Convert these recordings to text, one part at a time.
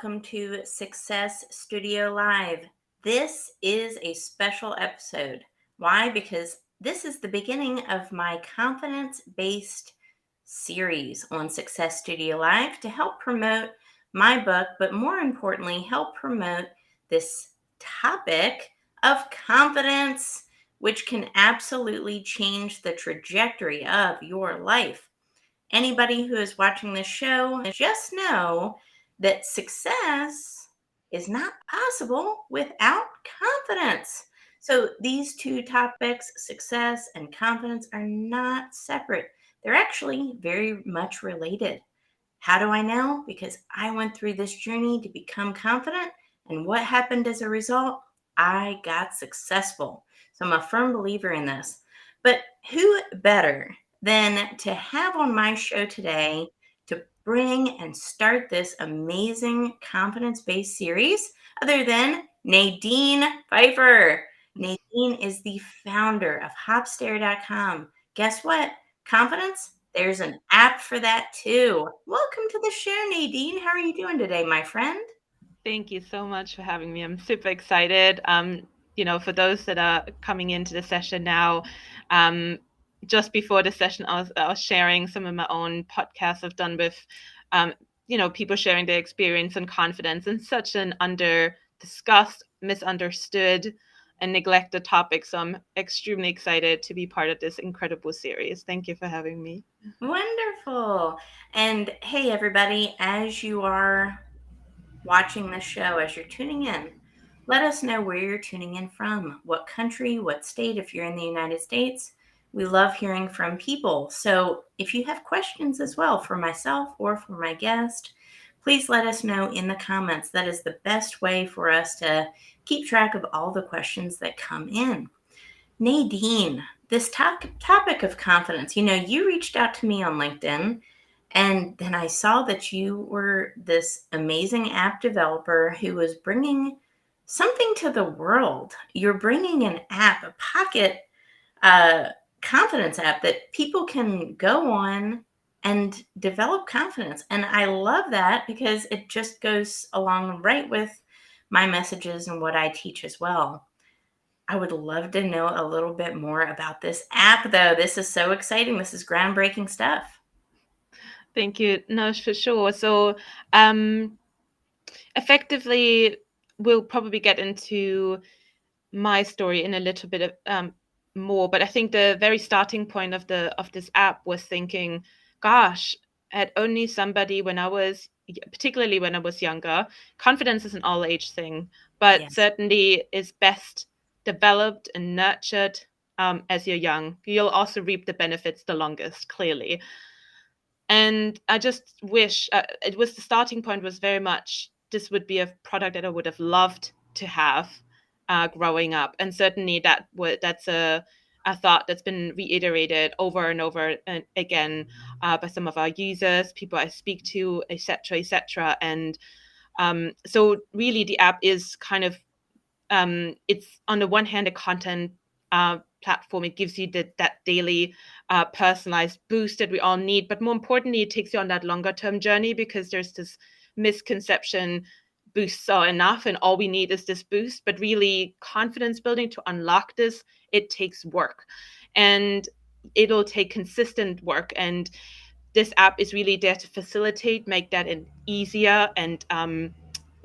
welcome to Success Studio Live. This is a special episode. Why? Because this is the beginning of my confidence-based series on Success Studio Live to help promote my book, but more importantly, help promote this topic of confidence, which can absolutely change the trajectory of your life. Anybody who is watching this show, just know that success is not possible without confidence. So these two topics, success and confidence, are not separate. They're actually very much related. How do I know? Because I went through this journey to become confident. And what happened as a result? I got successful. So I'm a firm believer in this. But who better than to have on my show today to bring and start this amazing confidence-based series other than Nadine Pfeiffer? Nadine is the founder of hopstare.com. Guess what? Confidence, there's an app for that too. Welcome to the show, Nadine. How are you doing today, my friend? Thank you so much for having me. I'm super excited. For those that are coming into the session now, um, just before the session, I was sharing some of my own podcasts I've done with, people sharing their experience and confidence in such an under discussed, misunderstood, and neglected topic. So I'm extremely excited to be part of this incredible series. Thank you for having me. Wonderful. And hey, everybody, as you are watching this show, as you're tuning in, let us know where you're tuning in from, what country, what state, if you're in the United States. We love hearing from people. So if you have questions as well for myself or for my guest, please let us know in the comments. That is the best way for us to keep track of all the questions that come in. Nadine, this topic of confidence, you reached out to me on LinkedIn, and then I saw that you were this amazing app developer who was bringing something to the world. You're bringing an app, a pocket uh, confidence app that people can go on and develop confidence. And I love that because it just goes along right with my messages and what I teach as well. I would love to know a little bit more about this app, though. This is so exciting. This is groundbreaking stuff. Thank you. No, for sure. So, um, effectively, we'll probably get into my story in a little bit of more, but I think the very starting point of this app was thinking, gosh, I had only somebody when I was, particularly when I was younger. Confidence is an all age thing, but Yes. certainly is best developed and nurtured as you're young. You'll also reap the benefits the longest, clearly. And I just wish it was the starting point was very much this would be a product that I would have loved to have growing up, and certainly that's a thought that's been reiterated over and over and again by some of our users, people I speak to, etc., etc. And so really, the app is kind of it's on the one hand a content platform. It gives you that daily personalized boost that we all need, but more importantly, it takes you on that longer term journey, because there's this misconception boosts are enough and all we need is this boost. But really, confidence building, to unlock this, it takes work, and it'll take consistent work. And this app is really there to facilitate, make that an easier and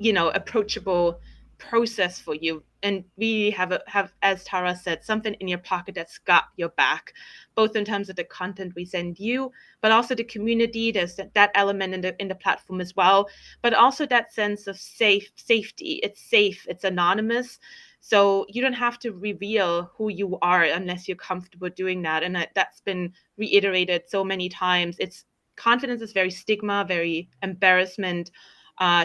approachable process for you. And we have, as Tara said, something in your pocket that's got your back, both in terms of the content we send you, but also the community. There's that element in the platform as well, but also that sense of safety. It's safe, it's anonymous, so you don't have to reveal who you are unless you're comfortable doing that. And that's been reiterated so many times. It's confidence is very stigma, very embarrassment,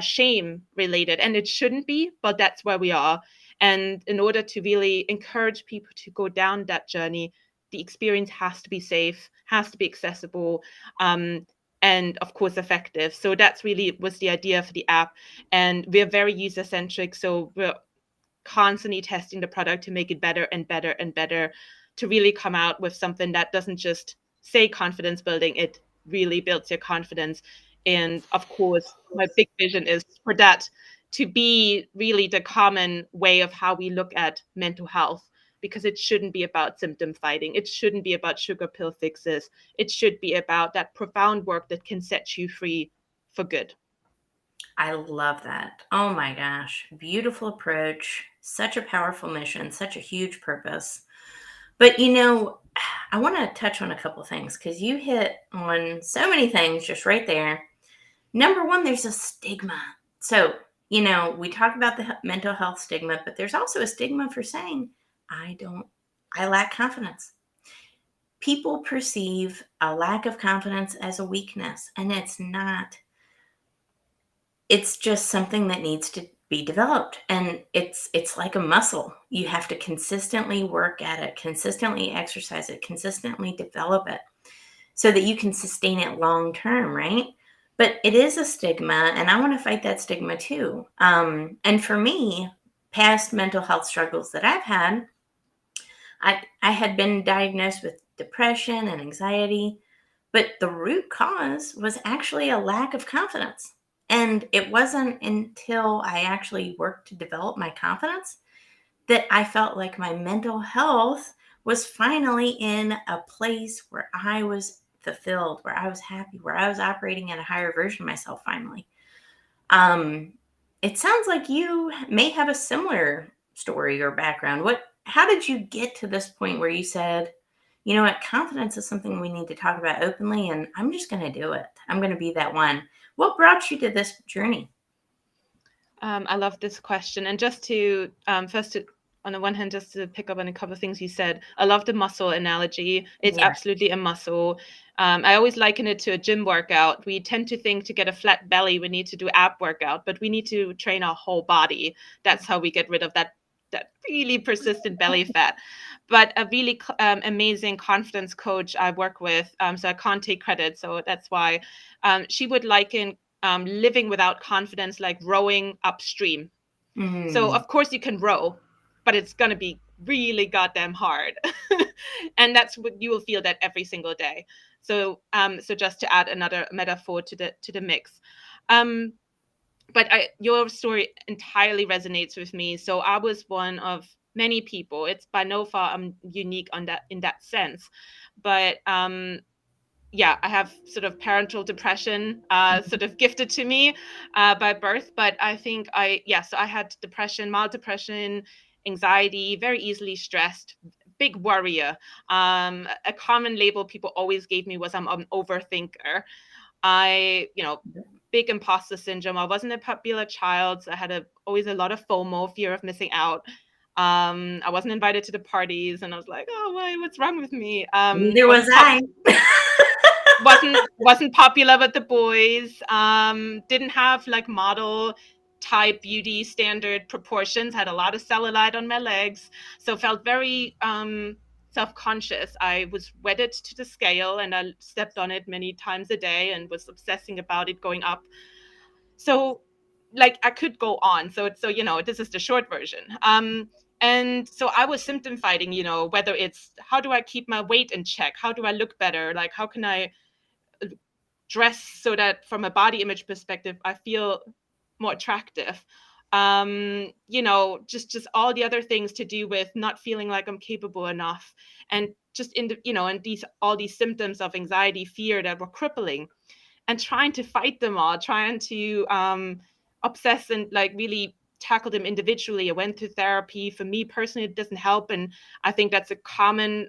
shame related, and it shouldn't be, but that's where we are. And in order to really encourage people to go down that journey, the experience has to be safe, has to be accessible, and of course effective. So that's really was the idea for the app. And we're very user centric, so we're constantly testing the product to make it better and better and better, to really come out with something that doesn't just say confidence building, it really builds your confidence And of course, my big vision is for that to be really the common way of how we look at mental health, because it shouldn't be about symptom fighting. It shouldn't be about sugar pill fixes. It should be about that profound work that can set you free for good. I love that. Oh my gosh. Beautiful approach. Such a powerful mission, such a huge purpose. But I want to touch on a couple things because you hit on so many things just right there. Number one, there's a stigma. So, we talk about the mental health stigma, but there's also a stigma for saying, I don't, I lack confidence. People perceive a lack of confidence as a weakness, and it's not. It's just something that needs to be developed, and it's like a muscle. You have to consistently work at it, consistently exercise it, consistently develop it so that you can sustain it long term, right? But it is a stigma, and I want to fight that stigma too. And for me, past mental health struggles that I've had, I had been diagnosed with depression and anxiety, but the root cause was actually a lack of confidence. And it wasn't until I actually worked to develop my confidence that I felt like my mental health was finally in a place where I was fulfilled, where I was happy, where I was operating at a higher version of myself finally. Um, it sounds like you may have a similar story or background. How did you get to this point where you said, you know what, confidence is something we need to talk about openly, and I'm just going to do it. I'm going to be that one. What brought you to this journey? I love this question. And just to first to on the one hand, just to pick up on a couple of things you said, I love the muscle analogy. It's Yes. absolutely a muscle. I always liken it to a gym workout. We tend to think to get a flat belly, we need to do ab workout, but we need to train our whole body. That's how we get rid of that really persistent belly fat. But a really amazing confidence coach I work with, so I can't take credit, so that's why she would liken living without confidence like rowing upstream. So Mm. of course you can row, but it's going to be really goddamn hard. And that's what you will feel that every single day. So just to add another metaphor to the mix. um but your story entirely resonates with me. So I was one of many people. It's by no far I'm unique on that in that sense. But yeah, I have sort of parental depression, sort of gifted to me by birth. But I think so I had depression, mild depression, anxiety, very easily stressed, big worrier. A common label people always gave me was I'm an overthinker. Big imposter syndrome. I wasn't a popular child. So I had always a lot of FOMO, fear of missing out. I wasn't invited to the parties, and I was like, oh, what's wrong with me? Neither was Wasn't pop- I. wasn't popular with the boys. Didn't have like model type beauty standard proportions. Had a lot of cellulite on my legs, so felt very self-conscious. I was wedded to the scale, and I stepped on it many times a day, and was obsessing about it going up. So, like, I could go on. This is the short version. And so I was symptom fighting. Whether it's how do I keep my weight in check, how do I look better, like how can I dress so that from a body image perspective I feel more attractive. Just all the other things to do with not feeling like I'm capable enough, and just and these symptoms of anxiety, fear that were crippling, and trying to fight them all, trying to obsess and like really tackle them individually. I went to therapy. For me personally, it doesn't help, and I think that's a common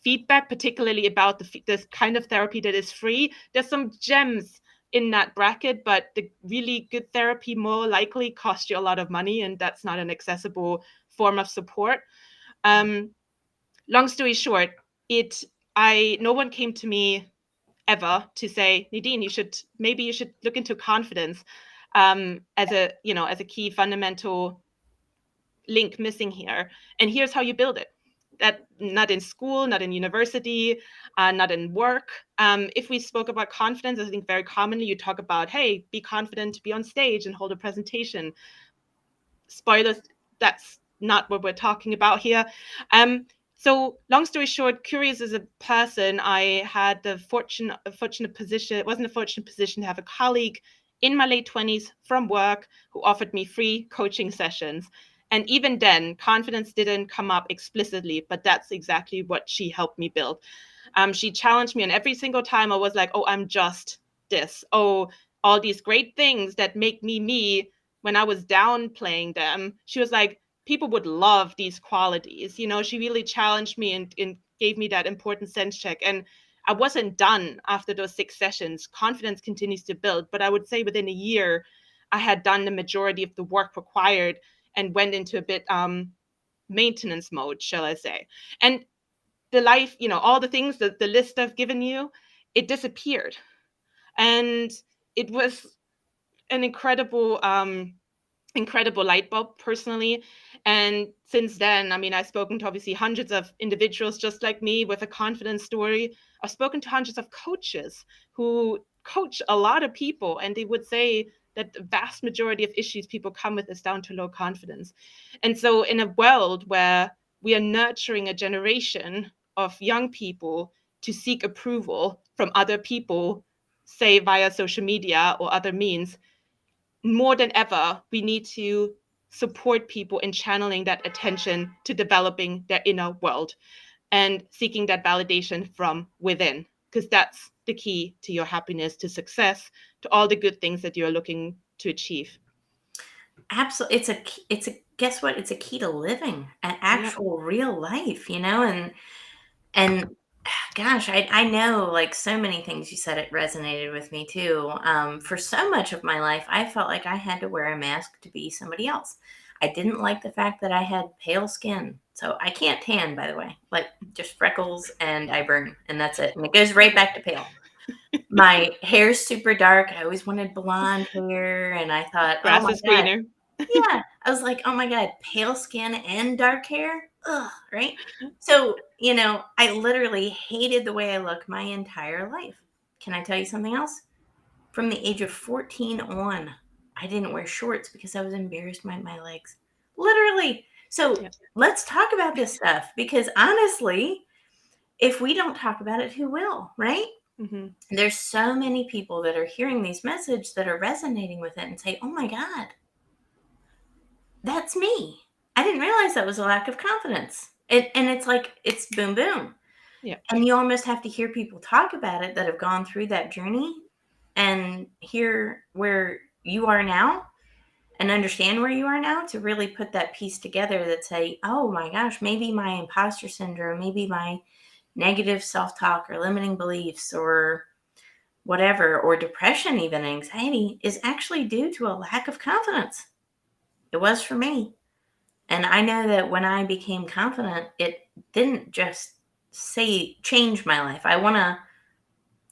feedback, particularly about this kind of therapy that is free. There's some gems in that bracket, but the really good therapy more likely costs you a lot of money, and that's not an accessible form of support. Long story short, no one came to me ever to say, Nadine, maybe you should look into confidence as a key fundamental link missing here. And here's how you build it. That not in school, not in university, not in work. If we spoke about confidence, I think very commonly you talk about, hey, be confident to be on stage and hold a presentation. Spoilers, that's not what we're talking about here. So long story short, curious as a person, I had the fortunate position, it wasn't a fortunate position to have a colleague in my late 20s from work who offered me free coaching sessions. And even then, confidence didn't come up explicitly, but that's exactly what she helped me build. She challenged me, and every single time I was like, oh, I'm just this. Oh, all these great things that make me me. When I was downplaying them, she was like, people would love these qualities. She really challenged me and gave me that important sense check. And I wasn't done after those 6 sessions. Confidence continues to build, but I would say within a year, I had done the majority of the work required and went into a bit maintenance mode, shall I say. And the life, all the things that the list I've given you, it disappeared. And it was an incredible light bulb personally. And since then, I mean, I've spoken to obviously hundreds of individuals just like me with a confidence story. I've spoken to hundreds of coaches who coach a lot of people, and they would say that the vast majority of issues people come with is down to low confidence. And so in a world where we are nurturing a generation of young people to seek approval from other people, say via social media or other means, more than ever, we need to support people in channeling that attention to developing their inner world and seeking that validation from within, because that's the key to your happiness, to success, to all the good things that you're looking to achieve. Absolutely. It's a guess what? It's a key to living an Yeah. actual real life, and gosh, I know like so many things you said, it resonated with me too. For so much of my life, I felt like I had to wear a mask to be somebody else. I didn't like the fact that I had pale skin. So I can't tan, by the way, like just freckles and I burn, and that's it. And it goes right back to pale. My hair's super dark. I always wanted blonde hair, and I thought, oh Grass my is God. greener. Yeah, I was like, "Oh my god, pale skin and dark hair? Ugh," right? So, I literally hated the way I look my entire life. Can I tell you something else? From the age of 14 on, I didn't wear shorts because I was embarrassed by my legs. Literally. So, Yeah. let's talk about this stuff because honestly, if we don't talk about it, who will, right? Mm-hmm. There's so many people that are hearing these messages that are resonating with it and say, "Oh my god, that's me. I didn't realize that was a lack of confidence." And it's like, it's boom, boom. Yeah. And you almost have to hear people talk about it that have gone through that journey and hear where you are now and understand where you are now to really put that piece together that say, oh my gosh, maybe my imposter syndrome, maybe my negative self talk or limiting beliefs or whatever, or depression, even anxiety, is actually due to a lack of confidence. It was for me. And I know that when I became confident, it didn't just say change my life. I want to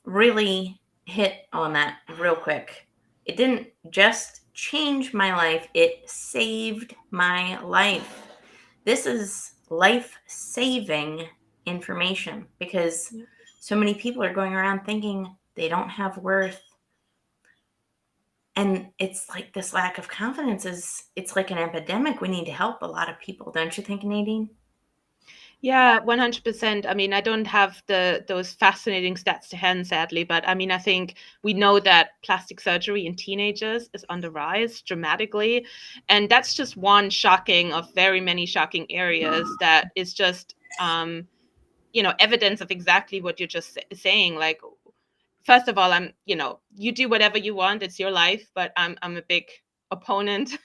really hit on that real quick. It didn't just change my life, it saved my life. This is life saving information because Yeah. so many people are going around thinking they don't have worth. And it's like this lack of confidence it's like an epidemic. We need to help a lot of people, don't you think, Nadine? Yeah, 100%. I mean, I don't have those fascinating stats to hand, sadly, but I mean, I think we know that plastic surgery in teenagers is on the rise dramatically, and that's just one shocking of very many shocking areas that is just evidence of exactly what you're just saying. Like, first of all, you do whatever you want, it's your life, but I'm a big opponent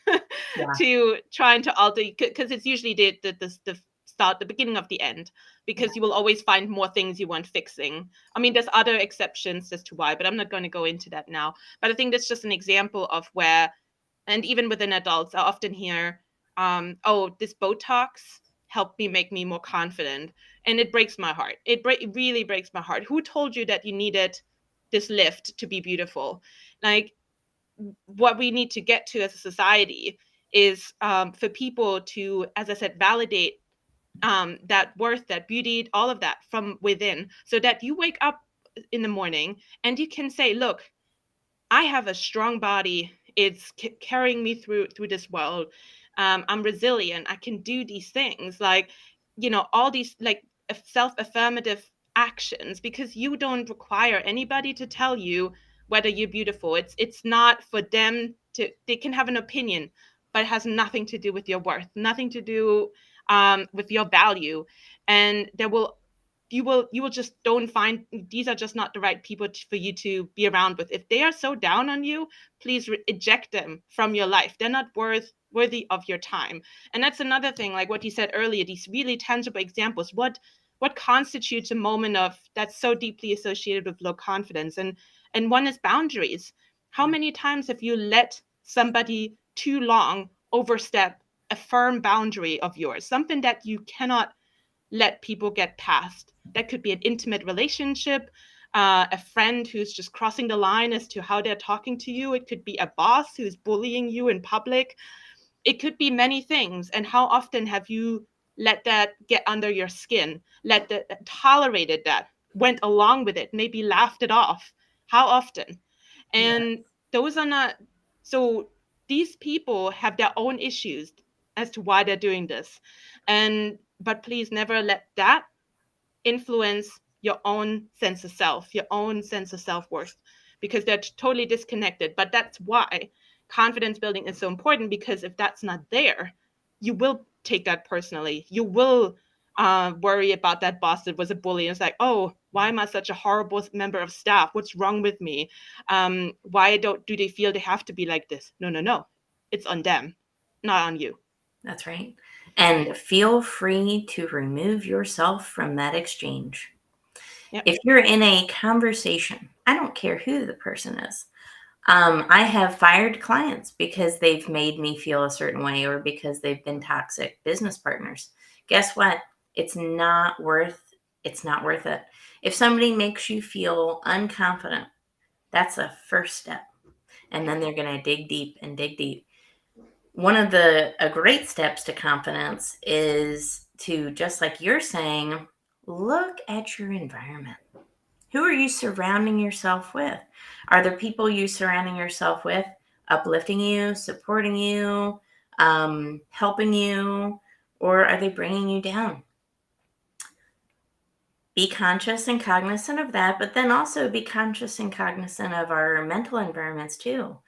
Yeah. to trying to alter, because it's usually the start, the beginning of the end, Yeah. because you will always find more things you want fixing. I mean, there's other exceptions as to why, but I'm not going to go into that now. But I think that's just an example of where, and even within adults, I often hear, oh, this Botox helped me make me more confident. And it breaks my heart. It really breaks my heart. Who told you that you needed this lift to be beautiful? Like, what we need to get to as a society is, for people to, as I said, validate that worth, that beauty, all of that from within, so that you wake up in the morning and you can say, look, I have a strong body. It's carrying me through this world. I'm resilient. I can do these things. Like, all these like self-affirmative actions, because you don't require anybody to tell you whether you're beautiful. It's not for them to, they can have an opinion, but it has nothing to do with your worth, nothing to do with your value. And you will just don't find, these are just not the right people for you to be around with. If they are so down on you, please eject them from your life. They're not worthy of your time. And that's another thing, like what you said earlier, these really tangible examples. What constitutes a moment of that's so deeply associated with low confidence? And one is boundaries. How many times have you let somebody too long overstep a firm boundary of yours, something that you cannot let people get past? That could be an intimate relationship, a friend who's just crossing the line as to how they're talking to you. It could be a boss who's bullying you in public. It could be many things. And how often have you let that get under your skin, tolerated that, went along with it, maybe laughed it off? How often? Yeah. And those are not, so these people have their own issues as to why they're doing this. But please never let that influence your own sense of self, your own sense of self-worth, because they're totally disconnected. But that's why confidence building is so important, because if that's not there, you will take that personally. You will worry about that boss that was a bully. And it's like, oh, why am I such a horrible member of staff? What's wrong with me? Why do they feel they have to be like this? No, no, no. It's on them, not on you. That's right. And feel free to remove yourself from that exchange. Yep. If you're in a conversation, I don't care who the person is. I have fired clients because they've made me feel a certain way or because they've been toxic business partners. Guess what? It's not worth it. If somebody makes you feel unconfident, that's a first step. And then they're going to dig deep and dig deep. One of the great steps to confidence is to, just like you're saying, look at your environment. Who are you surrounding yourself with? Are there people you surrounding yourself with uplifting you, supporting you, helping you, or are they bringing you down? Be conscious and cognizant of that, but then also be conscious and cognizant of our mental environments too.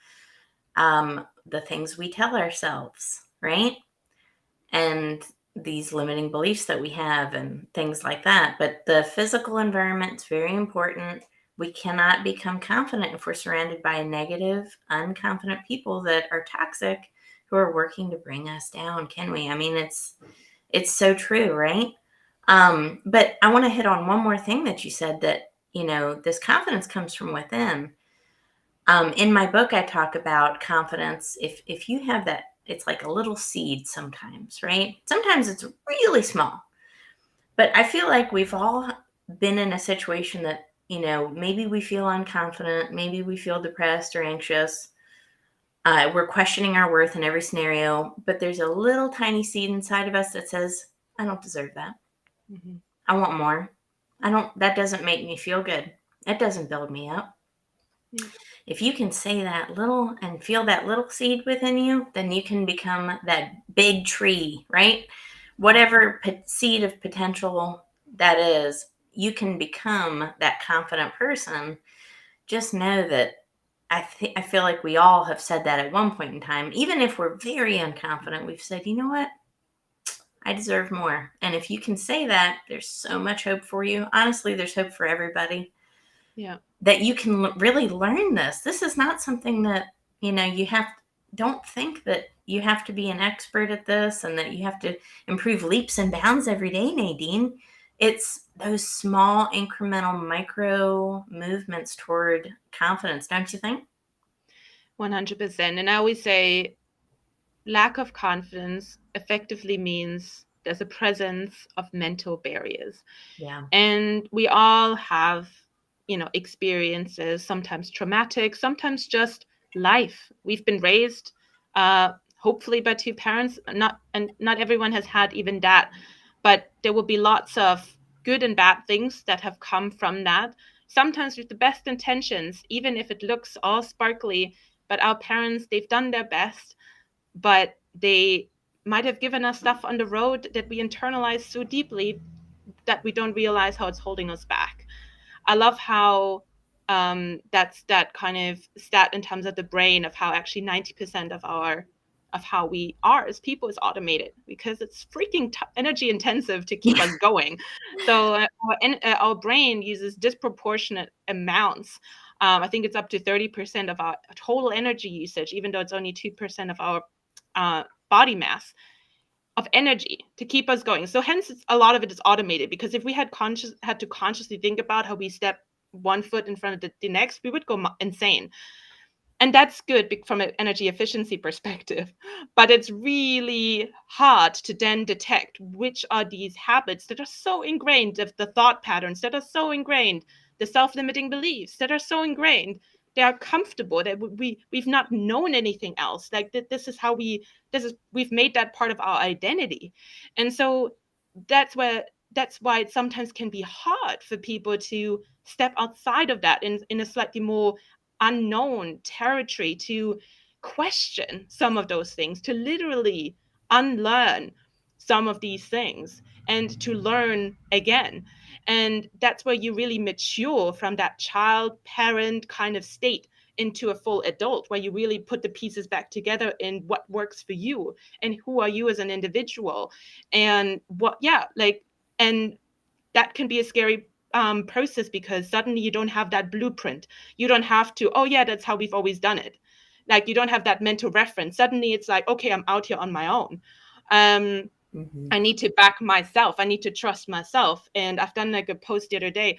The things we tell ourselves, right? And these limiting beliefs that we have and things like that. But the physical environment is very important. We cannot become confident if we're surrounded by negative, unconfident people that are toxic, who are working to bring us down, can we? I mean, it's so true, right? But I want to hit on one more thing that you said, that, this confidence comes from within. In my book, I talk about confidence. If you have that, it's like a little seed sometimes, right? Sometimes it's really small. But I feel like we've all been in a situation that, maybe we feel unconfident, maybe we feel depressed or anxious. We're questioning our worth in every scenario, but there's a little tiny seed inside of us that says, I don't deserve that. Mm-hmm. I want more. That doesn't make me feel good. It doesn't build me up. Yeah. If you can say that little and feel that little seed within you, then you can become that big tree, right? Whatever seed of potential that is, you can become that confident person. Just know that I feel like we all have said that at one point in time. Even if we're very unconfident, we've said, you know what? I deserve more. And if you can say that, there's so much hope for you. Honestly, there's hope for everybody. Yeah. That you can really learn this. This is not something that, don't think that you have to be an expert at this and that you have to improve leaps and bounds every day, Nadine. It's those small incremental micro movements toward confidence, don't you think? 100%. And I always say lack of confidence effectively means there's a presence of mental barriers. Yeah. And we all have, experiences, sometimes traumatic, sometimes just life. We've been raised, hopefully by two parents. Not everyone has had even that, but there will be lots of good and bad things that have come from that. Sometimes with the best intentions, even if it looks all sparkly, but our parents, they've done their best, but they might have given us stuff on the road that we internalize so deeply that we don't realize how it's holding us back. I love how that's that kind of stat in terms of the brain of how actually 90% of how we are as people is automated, because it's freaking energy intensive to keep us going. So our brain uses disproportionate amounts. I think it's up to 30% of our total energy usage, even though it's only 2% of our body mass of energy to keep us going. So hence a lot of it is automated, because if we had to consciously think about how we step one foot in front of the next, we would go insane. And that's good from an energy efficiency perspective, but it's really hard to then detect which are these habits that are so ingrained, the thought patterns that are so ingrained, the self-limiting beliefs that are so ingrained. They are comfortable, that we've not known anything else. Like this is how we've made that part of our identity. And so that's why it sometimes can be hard for people to step outside of that in a slightly more unknown territory, to question some of those things, to literally unlearn some of these things and to learn again. And that's where you really mature from that child parent kind of state into a full adult, where you really put the pieces back together in what works for you and who are you as an individual. And and that can be a scary process, because suddenly you don't have that blueprint. You don't have to, oh yeah, that's how we've always done it. Like you don't have that mental reference. Suddenly it's like, okay, I'm out here on my own. I need to back myself. I need to trust myself. And I've done like a post the other day.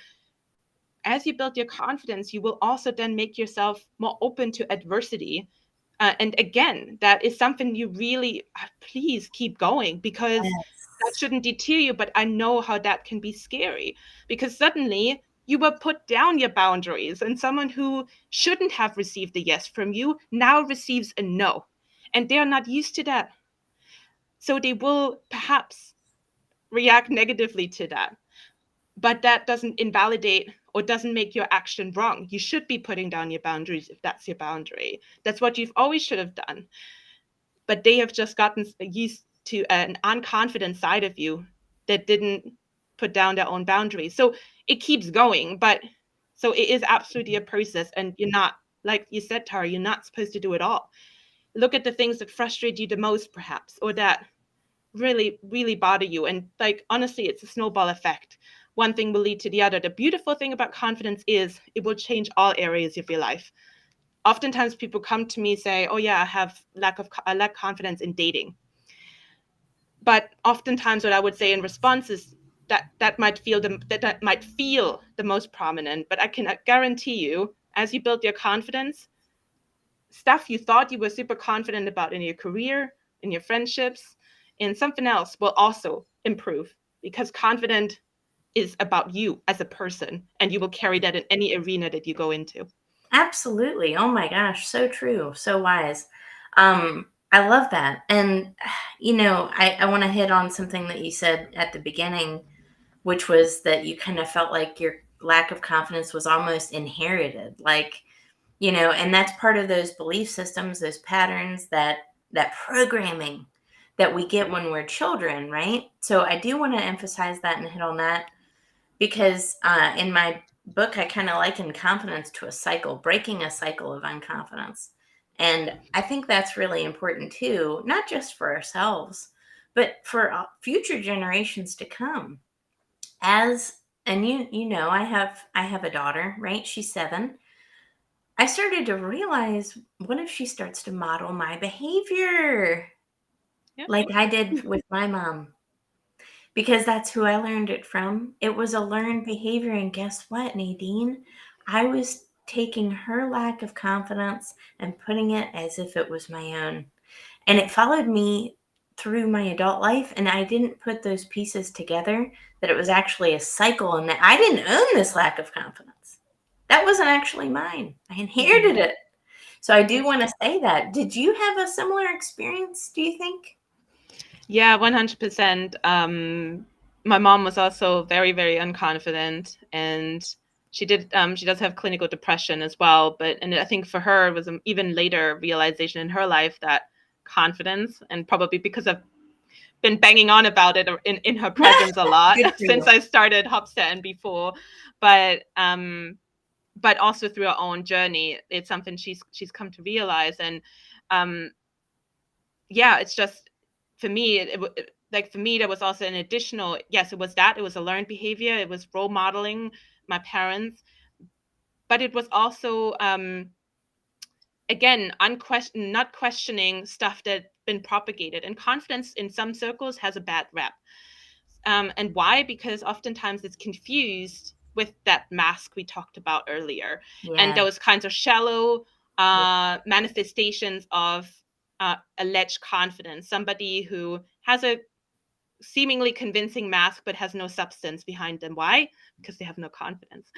As you build your confidence, you will also then make yourself more open to adversity. And again, that is something you really, please keep going, because that Yes. shouldn't deter you. But I know how that can be scary, because suddenly you will put down your boundaries, and someone who shouldn't have received a yes from you now receives a no. And they're not used to that. So they will perhaps react negatively to that. But that doesn't invalidate or doesn't make your action wrong. You should be putting down your boundaries if that's your boundary. That's what you've always should have done. But they have just gotten used to an unconfident side of you that didn't put down their own boundaries. So it keeps going. But so it is absolutely a process. And you're not, like you said, Tara, you're not supposed to do it all. Look at the things that frustrate you the most, perhaps, or that really, really bother you. And like, honestly, it's a snowball effect. One thing will lead to the other. The beautiful thing about confidence is it will change all areas of your life. Oftentimes people come to me say, oh yeah, I lack confidence in dating. But oftentimes what I would say in response is that might feel the most prominent. But I can guarantee you, as you build your confidence, stuff you thought you were super confident about in your career, in your friendships, and something else will also improve, because confident is about you as a person, and you will carry that in any arena that you go into. Absolutely. Oh my gosh, so true, so wise. I love that. And I want to hit on something that you said at the beginning, which was that you kind of felt like your lack of confidence was almost inherited. Like, and that's part of those belief systems, those patterns, that programming that we get when we're children, right? So I do want to emphasize that and hit on that, because in my book, I kind of liken confidence to a cycle, breaking a cycle of unconfidence. And I think that's really important too, not just for ourselves, but for future generations to come. And I have a daughter, right? She's 7. I started to realize, what if she starts to model my behavior Yeah. like I did with my mom? Because that's who I learned it from. It was a learned behavior. And guess what, Nadine? I was taking her lack of confidence and putting it as if it was my own. And it followed me through my adult life. And I didn't put those pieces together, that it was actually a cycle, and that I didn't own this lack of confidence. That wasn't actually mine. I inherited it. So I do That's want to say that. Did you have a similar experience, do you think? Yeah, 100%. My mom was also very, very unconfident, and she does have clinical depression as well. And I think for her, it was an even later realization in her life that confidence, and probably because of been banging on about it in her presence a lot Good for since you. I started Hopstad and before. But also through her own journey, it's something she's come to realize. And yeah, it's just, for me, like for me, there was also an additional, yes, it was a learned behavior, it was role modeling my parents, but it was also again, not questioning stuff that's been propagated. And confidence in some circles has a bad rep. And why? Because oftentimes it's confused with that mask we talked about earlier, and Yeah. those kinds of shallow manifestations of alleged confidence. Somebody who has a seemingly convincing mask but has no substance behind them. Why? Because they have no confidence.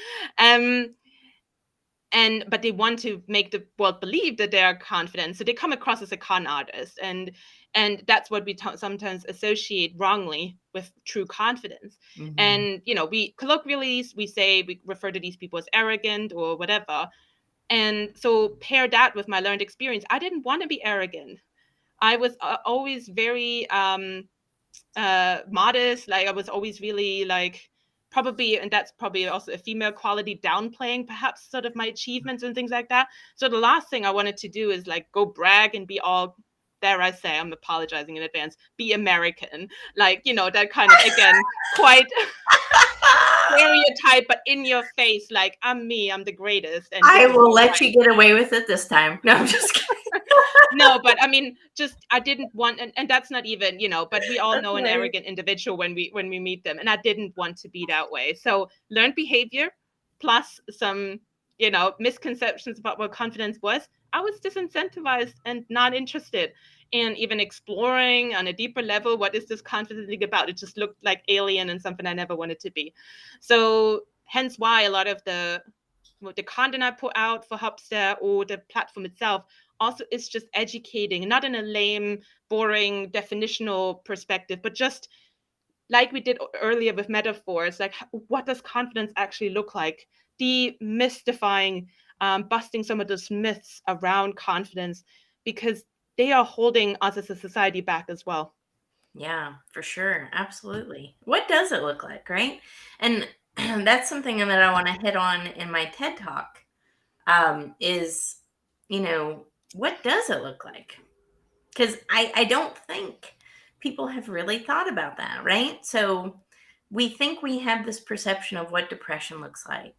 But they want to make the world believe that they are confident, so they come across as a con artist, and that's what we sometimes associate wrongly with true confidence. Mm-hmm. And we colloquially we refer to these people as arrogant or whatever. And so pair that with my learned experience. I didn't want to be arrogant. I was always very modest. Like, I was always really like, probably, and that's probably also a female quality, downplaying perhaps sort of my achievements and things like that. So the last thing I wanted to do is like go brag and be all, dare I say, I'm apologizing in advance, be American, like, that kind of, again, quite stereotype, but in your face, like, I'm the greatest, and this I is will me. let you get away with it this time. No, I'm just kidding. No, but I mean, just, I didn't want, and that's not even, but we all That's know an right. arrogant individual when we meet them, and I didn't want to be that way. So learned behavior plus some, misconceptions about what confidence was. I was disincentivized and not interested in even exploring on a deeper level, what is this confidence thing about? It just looked like alien and something I never wanted to be. So hence why a lot of the content I put out for Hubster or the platform itself also is just educating, not in a lame, boring, definitional perspective, but just like we did earlier with metaphors, like, what does confidence actually look like? Demystifying, busting some of those myths around confidence, because they are holding us as a society back as well. Yeah, for sure. Absolutely. What does it look like, right? And that's something that I want to hit on in my TED Talk, is, what does it look like? Because I don't think people have really thought about that, right? So we think we have this perception of what depression looks like,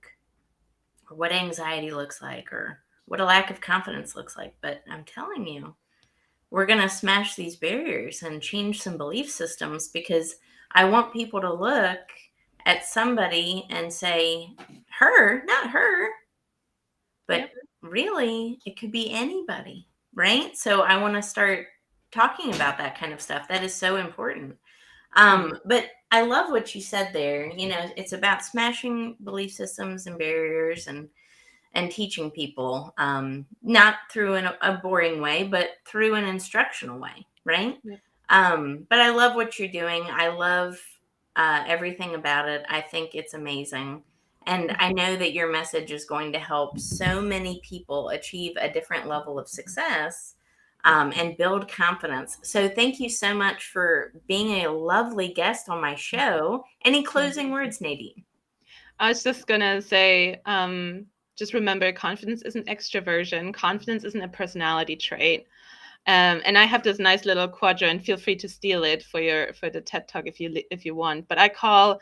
or what anxiety looks like, or what a lack of confidence looks like. But I'm telling you, we're going to smash these barriers and change some belief systems, because I want people to look at somebody and say, her, not her, but Yep. really, it could be anybody, right? So I want to start talking about that kind of stuff. That is so important. Mm. But I love what you said there. It's about smashing belief systems and barriers, and teaching people, not through a boring way, but through an instructional way, right? Yep. But I love what you're doing. I love everything about it. I think it's amazing. And I know that your message is going to help so many people achieve a different level of success, and build confidence. So thank you so much for being a lovely guest on my show. Any closing words, Nadine? I was just gonna say, just remember, confidence isn't extroversion. Confidence isn't a personality trait. And I have this nice little quadrant. Feel free to steal it for the TED Talk if you want. But I call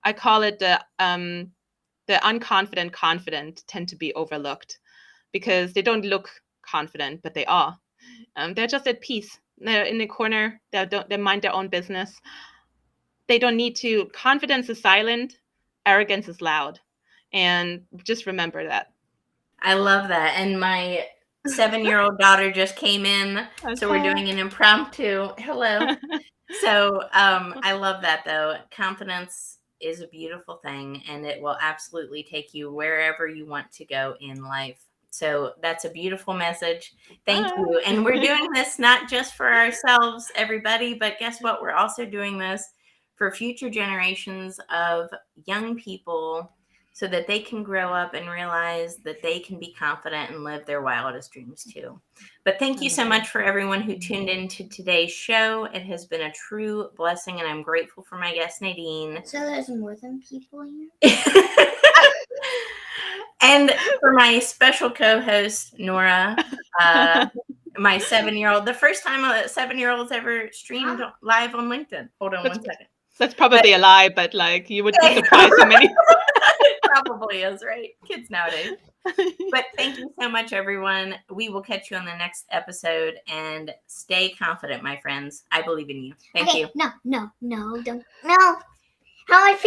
it the unconfident confident tend to be overlooked, because they don't look confident, but they are. They're just at peace. They're in the corner. They mind their own business. They don't need to. Confidence is silent. Arrogance is loud. And just remember that. I love that. And my 7-year-old daughter just came in, so we're Okay. doing an impromptu hello. So I love that, though. Confidence is a beautiful thing, and it will absolutely take you wherever you want to go in life. So that's a beautiful message. Thank Bye. you. And we're doing this not just for ourselves, everybody, but guess what? We're also doing this for future generations of young people, so that they can grow up and realize that they can be confident and live their wildest dreams too. But thank you so much for everyone who tuned into today's show. It has been a true blessing, and I'm grateful for my guest, Nadine. So there's more than people here? And for my special co-host, Nora, my 7-year-old, the first time a 7-year-old's ever streamed live on LinkedIn. Hold on one second. That's probably a lie, but like you would be surprised how many. It probably is, right? Kids nowadays. But thank you so much, everyone. We will catch you on the next episode, and stay confident, my friends. I believe in you. Thank you. No, don't. No. How I feel